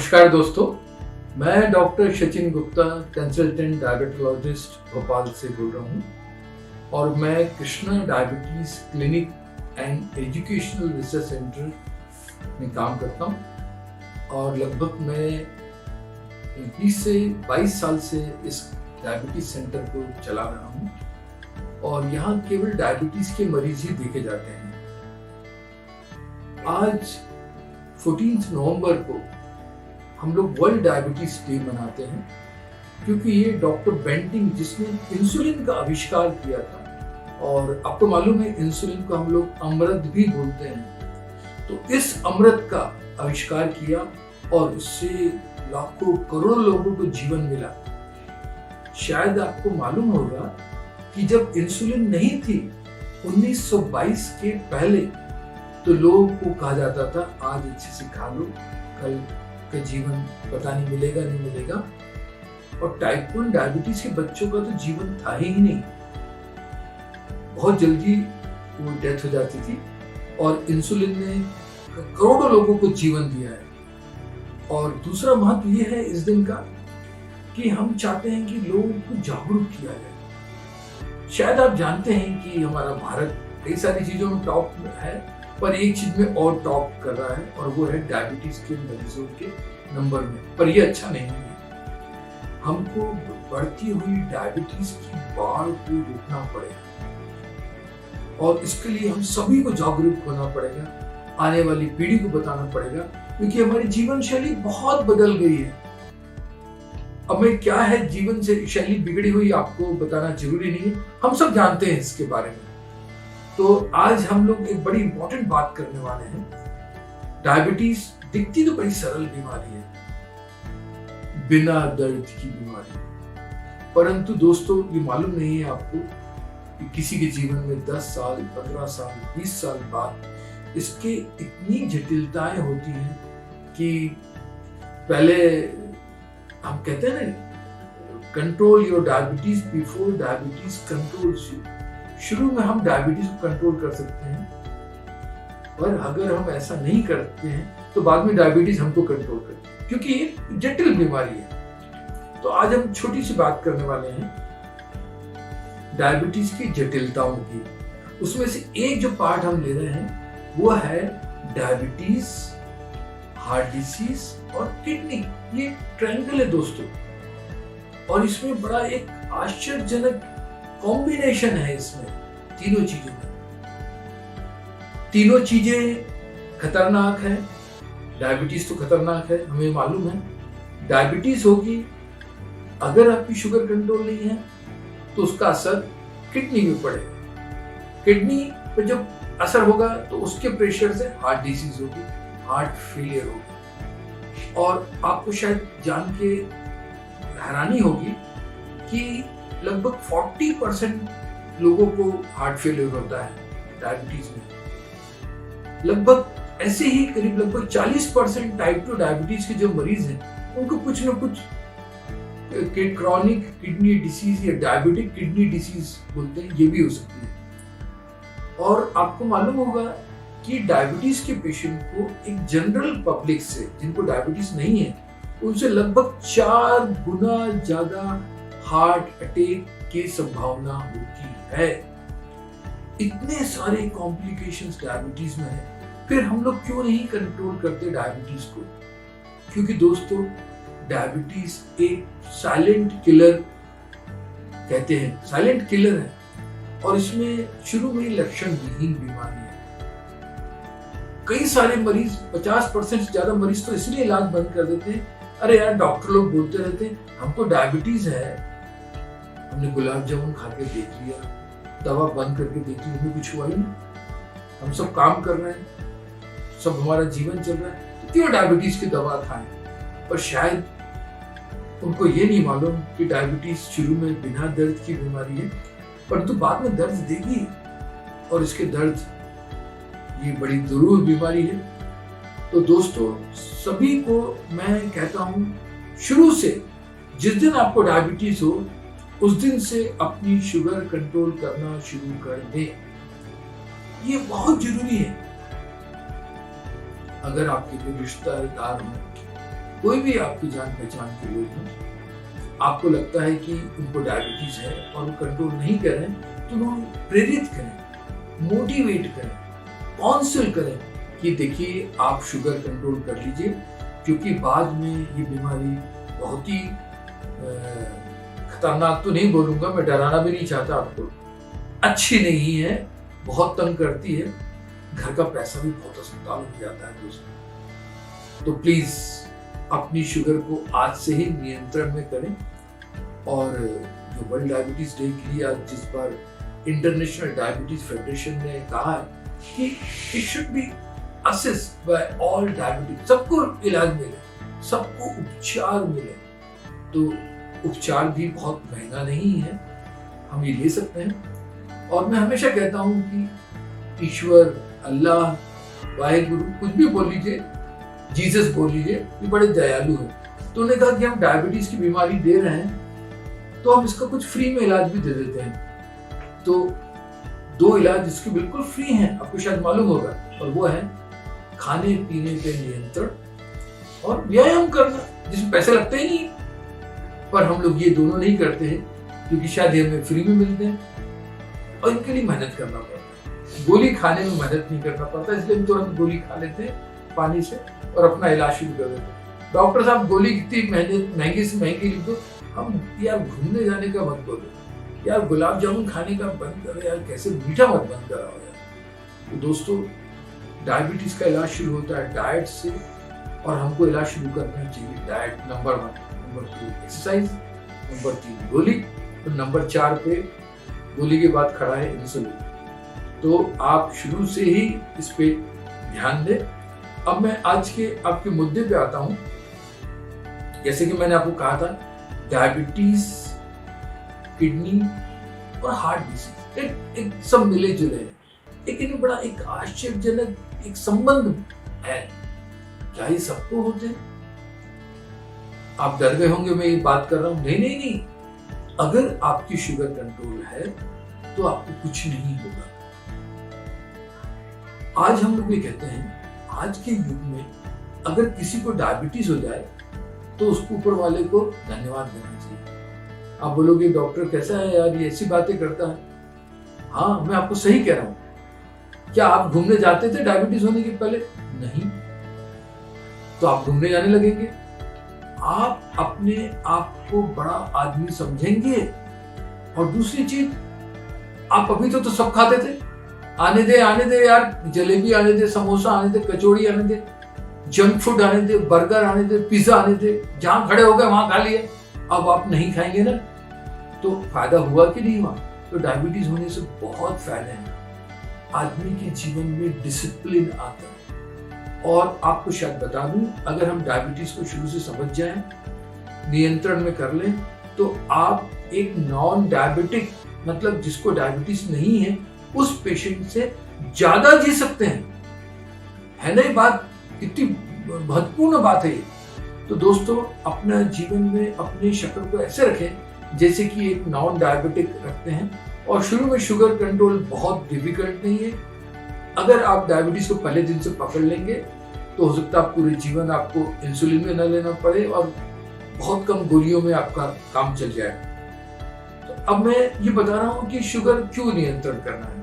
नमस्कार दोस्तों, मैं doctor Sachin Gupta, consultant diabetologist Bhopal से बोल रहा हूँ और मैं Krishna diabetes clinic and educational research centre में काम करता हूँ और लगभग मैं 20 से 22 साल से इस डायबिटीज सेंटर को चला रहा हूँ और यहाँ केवल डायबिटीज के मरीज ही देखे जाते हैं। आज 14 नवंबर को हम लोग वर्ल्ड डायबिटीज डे मनाते हैं क्योंकि ये डॉक्टर बेंटिंग जिसने इंसुलिन का आविष्कार किया था और आपको मालूम है इंसुलिन को हम लोग अमृत भी बोलते हैं, तो इस अमृत का आविष्कार किया और उससे लाखों करोड़ों लोगों को जीवन मिला। शायद आपको मालूम होगा कि जब इंसुलिन नहीं थी 1922 के पहले तो लोगों को कहा जाता था आज अच्छे से खा लो, कल का जीवन पता नहीं मिलेगा नहीं मिलेगा। और टाइप 1 डायबिटीज के बच्चों का तो जीवन था ही नहीं, बहुत जल्दी वो डेथ हो जाती थी और इंसुलिन ने करोड़ों लोगों को जीवन दिया है। और दूसरा महत्व ये है इस दिन का कि हम चाहते हैं कि लोगों को जागरूक किया जाए। शायद आप जानते हैं कि हमारा भारत कई सारी चीजों में टॉप है पर एक चीज में और टॉप कर रहा है और वो है डायबिटीज के मरीजों के नंबर में। पर ये अच्छा नहीं है, हमको बढ़ती हुई डायबिटीज की बाढ़ को रोकना पड़ेगा और इसके लिए हम सभी को जागरूक होना पड़ेगा, आने वाली पीढ़ी को बताना पड़ेगा क्योंकि हमारी जीवन शैली बहुत बदल गई है। अब मैं क्या है जीवन से शैली बिगड़ी हुई आपको बताना जरूरी नहीं है, हम सब जानते हैं इसके बारे में। तो आज हम लोग एक बड़ी इंपॉर्टेंट बात करने वाले हैं। डायबिटीज दिखती तो बड़ी सरल बीमारी है, बिना दर्द की बीमारी, परंतु दोस्तों ये मालूम नहीं है आपको कि किसी के जीवन में 10 साल 15 साल 20 साल बाद इसके इतनी जटिलताएं होती हैं कि पहले हम कहते हैं ना control your diabetes before diabetes controls you. शुरू में हम डायबिटीज को कंट्रोल कर सकते हैं पर अगर हम ऐसा नहीं करते हैं तो बाद में डायबिटीज हमको कंट्रोल करती है क्योंकि ये जटिल बीमारी है। तो आज हम छोटी सी बात करने वाले हैं डायबिटीज की जटिलताओं की। उसमें से एक जो पार्ट हम ले रहे हैं वो है डायबिटीज, हार्ट डिसीज और किडनी। ये ट्रायंगल है दोस्तों और इसमें बड़ा एक आश्चर्यजनक कॉम्बिनेशन है इसमें तीनों चीजों में। तीनों चीजें खतरनाक है, डायबिटीज तो खतरनाक है हमें मालूम है। डायबिटीज होगी अगर आपकी शुगर कंट्रोल नहीं है तो उसका असर किडनी में पड़ेगा, किडनी पे जब असर होगा तो उसके प्रेशर से हार्ट डिसीज होगी, हार्ट फेलियर होगी। और आपको शायद जान के हैरानी होगी कि लगभग 40% लोगों को हार्ट फेलियर होता है डायबिटीज में। लगभग ऐसे ही करीब लगभग 40% टाइप 2 डायबिटीज के जो मरीज हैं उनको कुछ न कुछ क्रॉनिक किडनी डिसीज या डायबिटिक किडनी डिसीज बोलते हैं, ये भी हो सकती है। और आपको मालूम होगा कि डायबिटीज के पेशेंट को एक जनरल पब्लिक से जिनको डायबिटीज नहीं है उनसे लगभग 4 गुना ज्यादा हार्ट अटैक की संभावना होती है। इतने सारे कॉम्प्लिकेशंस डायबिटीज में है, फिर हम लोग क्यों नहीं कंट्रोल करते डायबिटीज को? क्योंकि दोस्तों डायबिटीज एक साइलेंट किलर कहते हैं, साइलेंट किलर है और इसमें शुरू में लक्षण विहीन बीमारी है। कई सारे मरीज 50% से ज्यादा मरीज तो इसलिए इलाज बंद कर देते हैं, अरे यार डॉक्टर लोग बोलते रहते हैं हमको डायबिटीज है, हमने गुलाब जामुन खा के देख लिया, दवा बंद करके देख ली, हमें कुछ हुआ ही नहीं, हम सब काम कर रहे हैं, सब हमारा जीवन चल रहा है, तो क्यों डायबिटीज की दवा खाएं? पर शायद उनको ये नहीं मालूम कि डायबिटीज शुरू में बिना दर्द की बीमारी है परंतु बाद में दर्द देगी और इसके दर्द ये बड़ी दुरूह बीमारी है। तो दोस्तों सभी को मैं कहता हूं शुरू से जिस दिन आपको डायबिटीज हो उस दिन से अपनी शुगर कंट्रोल करना शुरू कर दें, ये बहुत जरूरी है। अगर आपके कोई रिश्तेदार हो कोई भी आपकी जान पहचान के लोग हैं, आपको लगता है कि उनको डायबिटीज है और वो कंट्रोल नहीं कर रहे हैं, तो उन्हें प्रेरित करें, मोटिवेट करें, काउंसिल करें कि देखिए आप शुगर कंट्रोल कर लीजिए, क्योंकि बाद में ये बीमारी बहुत ही खतरनाक तो नहीं बोलूंगा, मैं डराना भी नहीं चाहता आपको, अच्छी नहीं है, बहुत तंग करती है, घर का पैसा भी बहुत अस्पताल हो जाता है दोस्तों। तो प्लीज अपनी शुगर को आज से ही नियंत्रण में करें। और जो वर्ल्ड डायबिटीज डे के लिए आज जिस बार इंटरनेशनल डायबिटीज फेडरेशन ने कहा है कि it should be assist by all diabetes, सबको इलाज मिले, सबको उपचार मिले, तो उपचार भी बहुत महंगा नहीं है, हम ये ले सकते हैं। और मैं हमेशा कहता हूँ कि ईश्वर, अल्लाह, वाहेगुरु, कुछ भी बोल लीजिए, जीसस बोल लीजिए, ये बड़े दयालु हैं। तो उन्होंने कहा कि हम डायबिटीज की बीमारी दे रहे हैं तो हम इसका कुछ फ्री में इलाज भी दे देते हैं। तो 2 इलाज जिसके बिल्कुल फ्री हैं, आपको शायद मालूम होगा, और वो है खाने पीने पे नियंत्रण और व्यायाम करना, जिसमें पैसे लगते ही नहीं। पर हम लोग ये दोनों नहीं करते हैं क्योंकि शायद ये हमें फ्री में मिलते हैं और इनके लिए मेहनत करना पड़ता है। गोली खाने में मेहनत नहीं करना पड़ता, इसलिए हम तुरंत गोली खा लेते हैं पानी से और अपना इलाज शुरू कर देते हैं। डॉक्टर साहब गोली कितनी महंगी से महंगी लिख दो, हम यार घूमने जाने का मत बोलो, यार गुलाब जामुन खाने का बंद करो, यार कैसे मीठा मत बंद कराओ यार। तो दोस्तों, डायबिटीज का इलाज शुरू होता है डाइट से, और हमको इलाज शुरू करना चाहिए diet number 1, number 2 exercise, number 3 गोली, और नंबर 4 पे गोली के बाद खड़ा है इंसुलिन। तो आप शुरू से ही इस पे ध्यान दें। अब मैं आज के आपके मुद्दे पे आता हूं। जैसे कि मैंने आपको कहा था, डायबिटीज, किडनी और हार्ट डिसीज एक सब मिले जुले हैं, लेकिन बड़ा एक आश्चर्यजनक एक संबंध है। क्या ये सबको होते हैं? आप डर गए होंगे मैं ये बात कर रहा हूं। नहीं, अगर आपकी शुगर कंट्रोल है तो आपको कुछ नहीं होगा। आज हम लोग ये कहते हैं, आज के युग में अगर किसी को डायबिटीज हो जाए तो उसको ऊपर वाले को धन्यवाद देना चाहिए। आप बोलोगे डॉक्टर कैसा है यार, ये ऐसी बातें करता है। हाँ, मैं आपको सही कह रहा हूं। क्या आप घूमने जाते थे डायबिटीज होने के पहले? नहीं। तो आप घूमने जाने लगेंगे, आप अपने आप को बड़ा आदमी समझेंगे। और दूसरी चीज, आप अभी तो सब खाते थे, आने दे यार, जलेबी आने दे, समोसा आने दे, कचौड़ी आने दे, जंक फूड आने दे, बर्गर आने दे, पिज्जा आने दे, जहां खड़े हो गए वहां खा लिए। अब आप नहीं खाएंगे ना, तो फायदा हुआ कि नहीं हुआ? तो डायबिटीज होने से बहुत फायदे हैं। आदमी के जीवन में डिसिप्लिन आता है। और आपको शायद बता दूं, अगर हम डायबिटीज को शुरू से समझ जाएं, नियंत्रण में कर लें, तो आप एक नॉन डायबिटिक, मतलब जिसको डायबिटीज नहीं है, उस पेशेंट से ज्यादा जी सकते हैं। है ना ये बात? कितनी महत्वपूर्ण बात है ये। तो दोस्तों, अपना जीवन में अपने शक्कर को ऐसे रखें जैसे कि एक नॉन डायबिटिक रखते हैं। और शुरू में शुगर कंट्रोल बहुत डिफिकल्ट नहीं है। अगर आप डायबिटीज को पहले दिन से पकड़ लेंगे तो हो सकता है पूरे जीवन आपको इंसुलिन में न लेना पड़े और बहुत कम गोलियों में आपका काम चल जाए। तो अब मैं ये बता रहा हूं कि शुगर क्यों नियंत्रण करना है।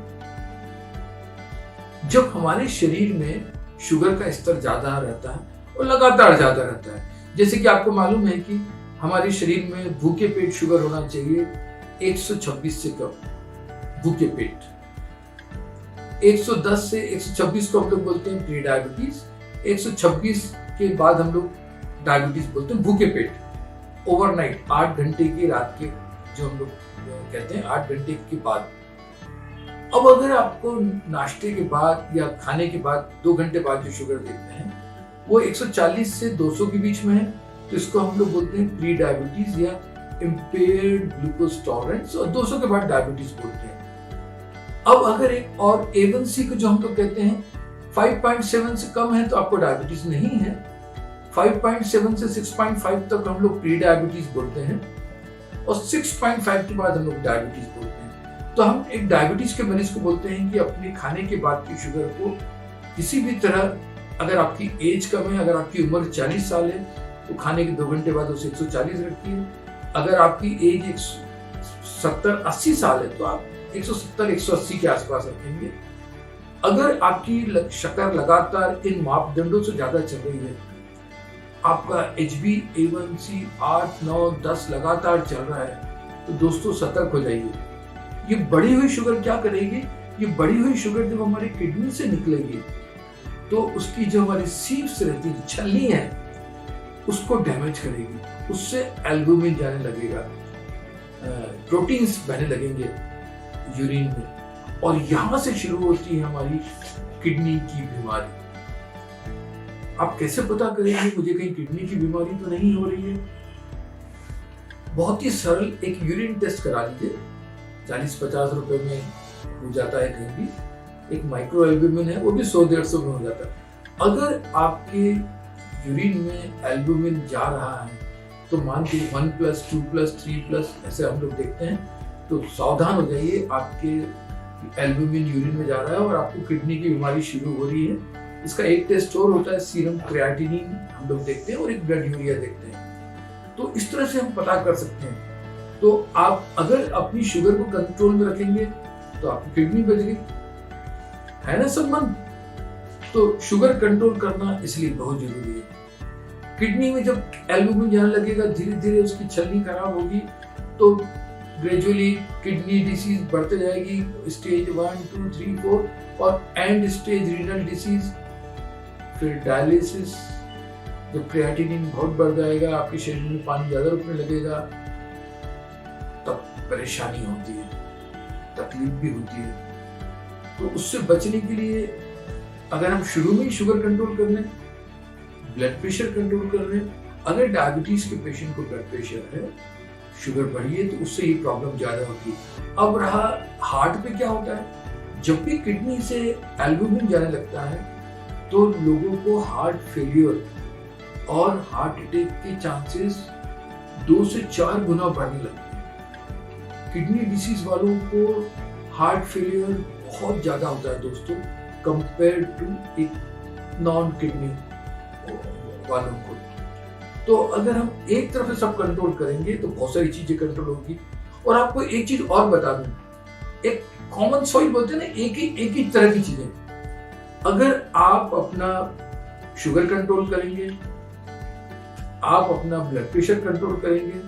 जब हमारे शरीर में शुगर का स्तर ज्यादा रहता है और लगातार ज्यादा रहता है, जैसे कि आपको मालूम है कि हमारे शरीर में भूखे पेट शुगर होना चाहिए 126 से कम। भूखे पेट 110 से 126 को हम लोग बोलते हैं प्री डायबिटीज, 126 के बाद हम लोग डायबिटीज बोलते हैं भूखे पेट। ओवरनाइट 8 घंटे की रात के, जो हम लोग कहते हैं 8 घंटे के बाद। अब अगर आपको नाश्ते के बाद या खाने के बाद 2 घंटे बाद जो शुगर देखते हैं वो 140 से 200 के बीच में है, तो इसको हम लोग बोलते हैं प्री डायबिटीज या इम्पेयर्ड ग्लूकोज टॉलरेंस, और 200 के बाद डायबिटीज बोलते हैं। अब अगर एक और A1C को जो हम लोग कहते हैं 5.7 से कम है तो आपको डायबिटीज नहीं है। 5.7 से 6.5 तक हम लोग प्री डायबिटीज बोलते हैं, और 6.5 के बाद हम लोग डायबिटीज बोलते हैं। तो हम एक डायबिटीज के मरीज को बोलते हैं कि अपने खाने के बाद की शुगर को किसी भी तरह, अगर आपकी एज कम है, अगर आपकी उम्र 40 साल है, तो खाने के 2 घंटे बाद उसे 140 रखिए। अगर आपकी एज 70-80 साल है तो आप 170-180 के आसपास रखेंगे। अगर आपकी शक्कर लगातार इन मापदंडों से ज्यादा चल रही है, आपका HbA1c 8, 9, 10 लगातार चल रहा है, तो दोस्तों सतर्क हो जाइए। ये बढ़ी हुई शुगर क्या करेगी? ये बढ़ी हुई शुगर जब हमारी किडनी से निकलेगी तो उसकी जो हमारी सीव्स रहती है, छलनी है, उसको डैमेज करेगी। उससे एल्बुमिन जाने लगेगा, प्रोटीन्स बहने लगेंगे यूरिन में, और यहां से शुरू होती है हमारी किडनी की बीमारी। आप कैसे पता करेंगे मुझे कहीं किडनी की बीमारी तो नहीं हो रही है? बहुत ही सरल एक यूरिन टेस्ट करा लीजिए, 40-50 रुपए में हो जाता है कहीं भी। एक माइक्रो एल्बुमिन है, वो भी 100-150 में हो जाता है। अगर आपके यूरिन में एल्बुमिन जा रहा है तो मान के 1+, 2+, 3+, ऐसे हम लोग देखते हैं, तो सावधान हो जाइए, आपके एल्बुमिन यूरिन में जा रहा है और आपको किडनी की बीमारी शुरू हो रही है। इसका एक टेस्ट और होता है, सीरम क्रिएटिनिन हम लोग देखते हैं और एक ब्लड यूरिया देखते हैं। तो इस तरह से हम पता कर सकते हैं। तो आप अगर अपनी शुगर को कंट्रोल में रखेंगे तो आपकी किडनी बच गई, है ना संबंध? तो शुगर कंट्रोल करना इसलिए बहुत जरूरी है। किडनी में जब एल्बुमिन जाने लगेगा, धीरे धीरे उसकी छलनी खराब होगी, तो ग्रेजुअली किडनी डिसीज बढ़ते जाएगी, स्टेज 1, 2, 3, 4 और एंड स्टेज रीनल डिसीज, फिर डायलिसिस। जब क्रिएटिनिन बहुत बढ़ जाएगा, आपके शरीर में पानी ज्यादा रुकने लगेगा, तब परेशानी होती है, तकलीफ भी होती है। तो उससे बचने के लिए अगर हम शुरू में ही शुगर कंट्रोल कर लें, ब्लड प्रेशर कंट्रोल कर लें, अगर डायबिटीज के पेशेंट को ब्लड प्रेशर है, शुगर बढ़ी है, तो उससे ही प्रॉब्लम ज्यादा होती है। अब रहा हार्ट पे क्या होता है, जब भी किडनी से एल्बुमिन जाने लगता है तो लोगों को हार्ट फेलियर और हार्ट अटैक के चांसेस 2 से 4 गुना बढ़ने लगते हैं। किडनी डिसीज वालों को हार्ट फेलियर बहुत ज्यादा होता है दोस्तों, कंपेयर टू एक नॉन किडनी वालों को। तो अगर हम एक तरफ से सब कंट्रोल करेंगे तो बहुत सारी चीजें कंट्रोल होगी। और आपको एक चीज और बता दूं, एक कॉमन सॉइल बोलते हैं ना, एक ही तरह की चीजें। अगर आप अपना शुगर कंट्रोल करेंगे, आप अपना ब्लड प्रेशर कंट्रोल करेंगे,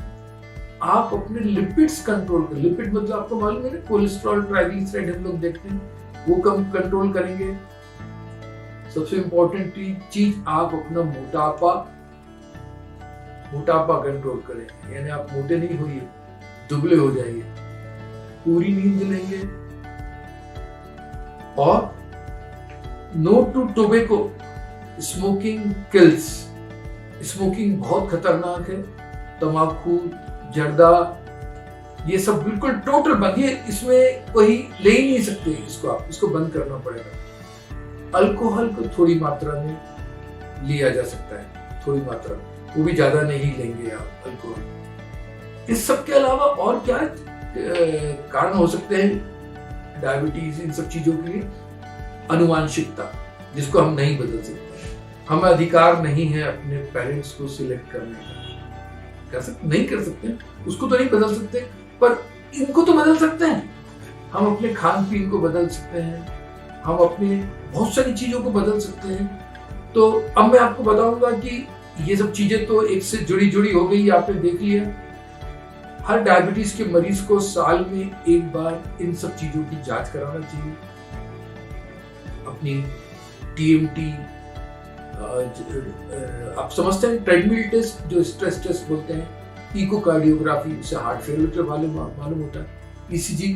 आप अपने लिपिड्स कंट्रोल करेंगे, लिपिड मतलब आपको मालूम है ना, कोलेस्ट्रॉल, ट्राइग्लिसराइड हम लोग देखते हैं, वो कम कंट्रोल करेंगे। सबसे इंपॉर्टेंट चीज, आप अपना मोटापा कंट्रोल करें, यानी आप मोटे नहीं होइए, दुबले हो जाइए, पूरी नींद लेंगे, और no to tobacco, smoking kills. Smoking बहुत खतरनाक है, तंबाकू, जर्दा, ये सब बिल्कुल टोटल बंद, ये इसमें कोई ले ही नहीं सकते इसको बंद करना पड़ेगा। अल्कोहल को थोड़ी मात्रा में लिया जा सकता है, थोड़ी मात्रा, वो भी ज्यादा नहीं लेंगे आप अल्कोहल। इस सब के अलावा और क्या कारण हो सकते हैं डायबिटीज, इन सब चीजों के लिए? अनुवांशिकता, जिसको हम नहीं बदल सकते, हमें अधिकार नहीं है अपने पेरेंट्स को सिलेक्ट करने का, नहीं कर सकते, उसको तो नहीं बदल सकते, पर इनको तो बदल सकते हैं। हम अपने खान पीन को बदल सकते हैं, हम अपने बहुत सारी चीजों को बदल सकते हैं। तो अब मैं आपको बताऊंगा कि ये सब चीजें तो एक से जुड़ी हो गई, आपने देख लिया। हर डायबिटीज के मरीज को साल में एक बार इन सब चीजों की जांच कराना चाहिए। अपनी TMT, आप समझते हैं ट्रेडमिल टेस्ट, जो स्ट्रेस टेस्ट बोलते हैं, इकोकार्डियोग्राफी, उससे हार्ट फेलियर के बारे में मालूम होता है, ECG,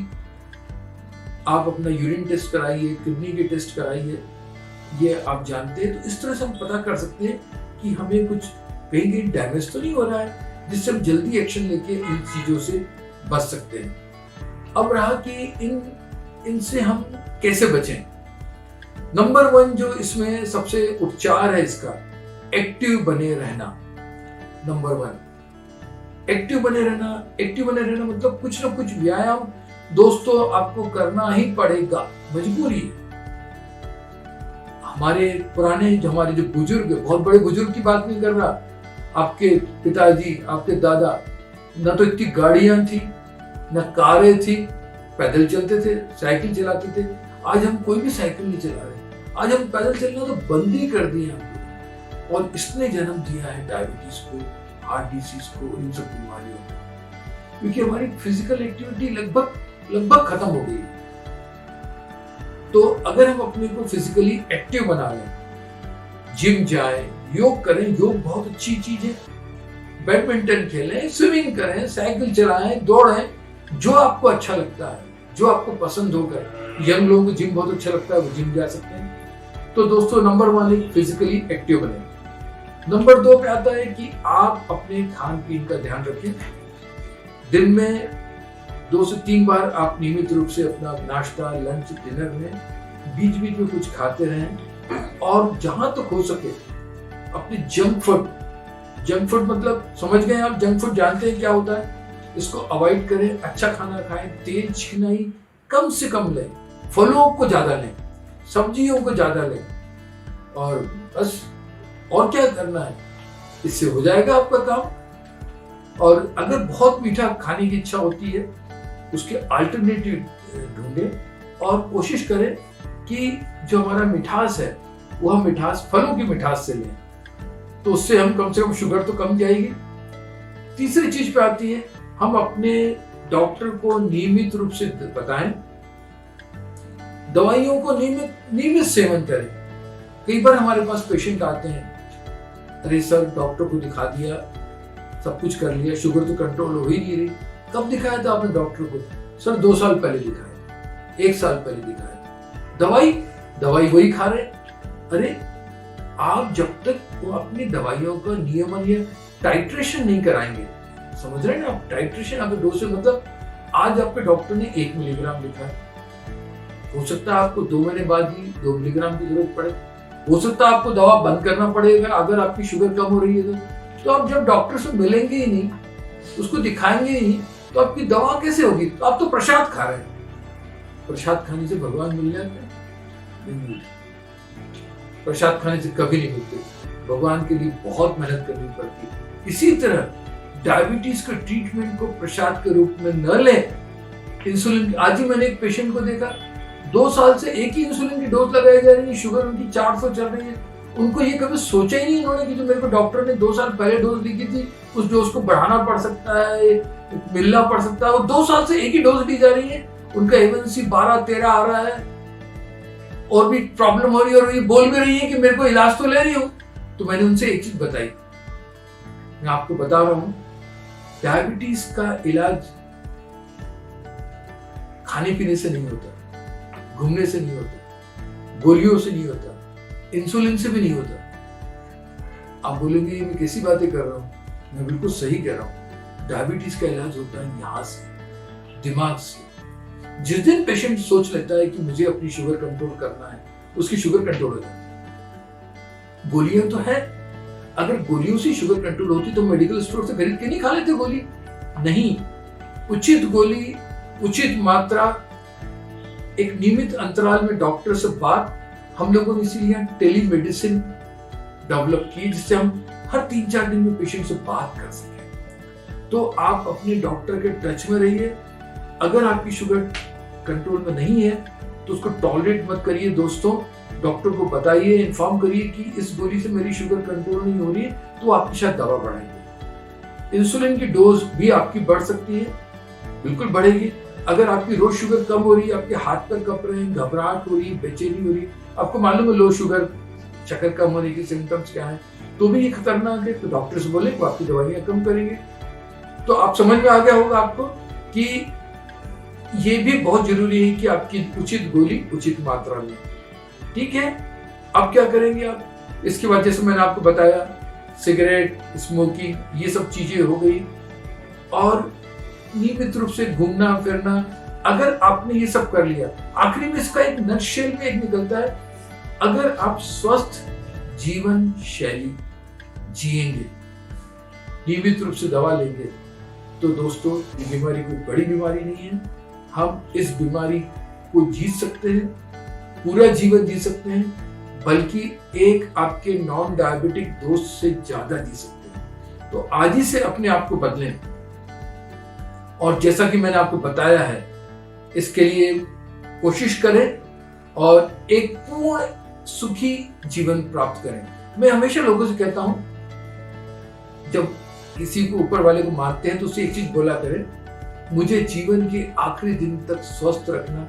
आप अपना यूरिन टेस्ट कराइए, किडनी के टेस्ट कराइए, ये आप जानते हैं। तो इस तरह से हम पता कर सकते हैं कि हमें कुछ कहीं डैमेज तो नहीं हो रहा है, जिससे हम जल्दी एक्शन लेके इन चीजों से बच सकते हैं। अब रहा कि इनसे हम कैसे बचें। नंबर 1 जो इसमें सबसे उपचार है इसका, एक्टिव बने रहना। नंबर 1 एक्टिव बने रहना मतलब कुछ ना कुछ व्यायाम दोस्तों आपको करना ही पड़ेगा, मजबूरी है। हमारे जो बुजुर्ग, बहुत बड़े बुजुर्ग की बात नहीं कर रहा, आपके पिताजी, आपके दादा, न तो इतनी गाड़ियां थी, न कारें थी, पैदल चलते थे, साइकिल चलाते थे। आज हम कोई भी साइकिल नहीं चला रहे, आज हम पैदल चलना तो बंद ही कर दिए हमने। और इसने जन्म दिया है डायबिटीज को, हार्ट डिसीज को, इन सब बीमारियों को, क्योंकि हमारी फिजिकल एक्टिविटी लगभग खत्म हो गई है। तो अगर हम अपने को फिजिकली एक्टिव बना लें, जिम जाएं, योग करें, योग बहुत अच्छी चीज है, बैडमिंटन खेलें, स्विमिंग करें, साइकिल चलाएं, दौड़ें, जो आपको अच्छा लगता है, जो आपको पसंद होगा। यंग लोगों को जिम बहुत अच्छा लगता है, वो जिम जा सकते हैं। तो दोस्तों, नंबर 1 फिजिकली एक्टिव बने। नंबर 2 पे आता है कि आप अपने खान पीन का ध्यान रखें। दिन में 2 से 3 बार आप नियमित रूप से अपना नाश्ता, लंच, डिनर में बीच बीच में कुछ खाते रहें। और जहां तक हो सके अपने जंक फूड मतलब समझ गए आप, जंक फूड जानते हैं क्या होता है, इसको अवॉइड करें। अच्छा खाना खाएं, तेल चिकनाई कम से कम लें, फलों को ज्यादा लें, सब्जियों को ज्यादा लें, और बस और क्या करना है, इससे हो जाएगा आपका काम। और अगर बहुत मीठा खाने की इच्छा होती है, उसके अल्टरनेटिव ढूंढें और कोशिश करें कि जो हमारा मिठास है वो हम मिठास फलों की मिठास से लें, तो उससे हम कम से कम शुगर तो कम जाएगी। तीसरी चीज पे आती है, हम अपने डॉक्टर को नियमित रूप से बताएं, दवाइयों को नियमित सेवन करें। कई बार हमारे पास पेशेंट आते हैं, अरे सर डॉक्टर को दिखा दिया, सब कुछ कर लिया, शुगर तो कंट्रोल हो ही नहीं रही। कब दिखाया था आपने डॉक्टर को? सर 2 साल पहले दिखाया, 1 साल पहले दिखाया। दवाई वही खा रहे। अरे आप जब तक वो अपनी दवाइयों का नियमन या टाइट्रेशन नहीं कराएंगे, समझ रहे हैं ना आप, टाइट्रेशन अगर डोज मतलब आज आपके डॉक्टर ने 1 मिलीग्राम लिखा है, हो सकता है आपको 2 महीने बाद ही 2 मिलीग्राम की जरूरत पड़े, हो सकता है आपको दवा बंद करना पड़ेगा अगर आपकी शुगर कम हो रही है तो आप जब डॉक्टर से मिलेंगे ही नहीं, उसको दिखाएंगे ही नहीं, तो आपकी दवा कैसे होगी? तो आप तो प्रसाद खा रहे हैं। प्रसाद खाने से भगवान मिल जाते हैं? नहीं मिलते। प्रसाद खाने से कभी नहीं मिलते, भगवान के लिए बहुत मेहनत करनी पड़ती है। इसी तरह डायबिटीज के ट्रीटमेंट को प्रसाद के रूप में न लें। इंसुलिन, आज ही मैंने एक पेशेंट को देखा, 2 साल से एक ही इंसुलिन की डोज लगाई जा रही है, शुगर उनकी 400 चल रही है। उनको ये कभी सोचा ही नहीं इन्होंने कि जो मेरे को डॉक्टर ने 2 साल पहले डोज लिखी थी, उस डोज को बढ़ाना पड़ सकता है, मिलना पड़ सकता है। वो 2 साल से एक ही डोज ली जा रही है, उनका A1C 12-13 आ रहा है, और भी प्रॉब्लम हो रही है, और ये बोल भी रही है कि मेरे को इलाज तो ले रही हूं। तो मैंने उनसे एक चीज बताई, मैं आपको बता रहा हूं, डायबिटीज का इलाज खाने पीने से नहीं होता, घूमने से नहीं होता, गोलियों से नहीं होता, इंसुलिन से भी नहीं होता। आप बोलेंगे मैं कैसी बातें कर रहा हूं? मैं बिल्कुल सही कह रहा हूं। डायबिटीज का इलाज होता है यहां से, दिमाग से। जिस दिन पेशेंट सोच लेता है कि मुझे अपनी शुगर कंट्रोल करना है, उसकी शुगर कंट्रोल हो जाती है। गोलियां तो है, अगर गोलियों से शुगर कंट्रोल होती तो मेडिकल स्टोर से खरीद के नहीं खा लेते गोली। नहीं, उचित गोली, उचित मात्रा, एक नियमित अंतराल में डॉक्टर से बात। हम लोगों ने इसीलिए टेलीमेडिसिन डेवलप की, जिससे हम हर 3-4 दिन में पेशेंट से बात कर सकें। तो आप अपने डॉक्टर के टच में रहिए। अगर आपकी शुगर कंट्रोल में नहीं है तो उसको टॉलरेट मत करिए दोस्तों, डॉक्टर को बताइए, इन्फॉर्म करिए कि इस गोली से मेरी शुगर कंट्रोल नहीं हो रही है, तो आपकी शायद दवा बढ़ाएंगे। इंसुलिन की डोज भी आपकी बढ़ सकती है, बिल्कुल बढ़ेगी। अगर आपकी रोज शुगर कम हो रही है, आपके हाथ पैर कप रहे हैं, घबराहट हो रही है, बेचैनी हो रही है, आपको मालूम है लो शुगर, शक्कर कम होने के सिम्टम्स क्या है, तो भी ये खतरनाक है, तो डॉक्टर से बोले वो आपकी दवाइयां कम करेंगे। तो आप समझ में आ गया होगा आपको कि ये भी बहुत जरूरी है कि आपकी उचित गोली उचित मात्रा में। ठीक है, अब क्या करेंगे आप? इसके बाद जैसे मैंने आपको बताया, सिगरेट, स्मोकिंग, ये सब चीजें हो गई, और नियमित रूप से घूमना फिरना। अगर आपने ये सब कर लिया, आखिरी में इसका एक नटशेल में एक निकलता है, अगर आप स्वस्थ जीवन शैली जिएंगे, नियमित रूप से दवा लेंगे, तो दोस्तों ये बीमारी कोई बड़ी बीमारी नहीं है। हम इस बीमारी को जीत सकते हैं, पूरा जीवन जी सकते हैं, बल्कि एक आपके नॉन डायबिटिक दोस्त से ज्यादा जी सकते हैं। तो आज ही से अपने आप को बदलें। और जैसा कि मैंने आपको बताया है, इसके लिए कोशिश करें और एक पूर्ण सुखी जीवन प्राप्त करें। मैं हमेशा लोगों से कहता हूं, जब किसी को ऊपर वाले को मानते हैं तो उसे एक चीज बोला करें, मुझे जीवन के आखिरी दिन तक स्वस्थ रखना,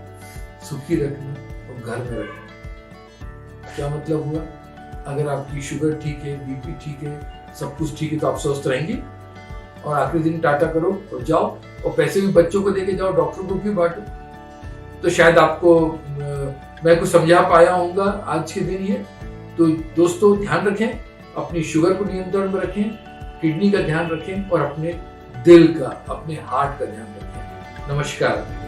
सुखी रखना और घर में रखना। क्या मतलब हुआ? अगर आपकी शुगर ठीक है, बीपी ठीक है, सब कुछ ठीक है, तो आप स्वस्थ रहेंगे। और आखिरी दिन टाटा करो और जाओ, और पैसे भी बच्चों को देके जाओ, डॉक्टर को क्यों बांटो। तो शायद आपको मैं कुछ समझा पाया होऊंगा आज के दिन ये। तो दोस्तों, ध्यान रखें, अपनी शुगर को नियंत्रण में रखें, किडनी का ध्यान रखें और अपने दिल का, अपने हार्ट का ध्यान रखें। नमस्कार।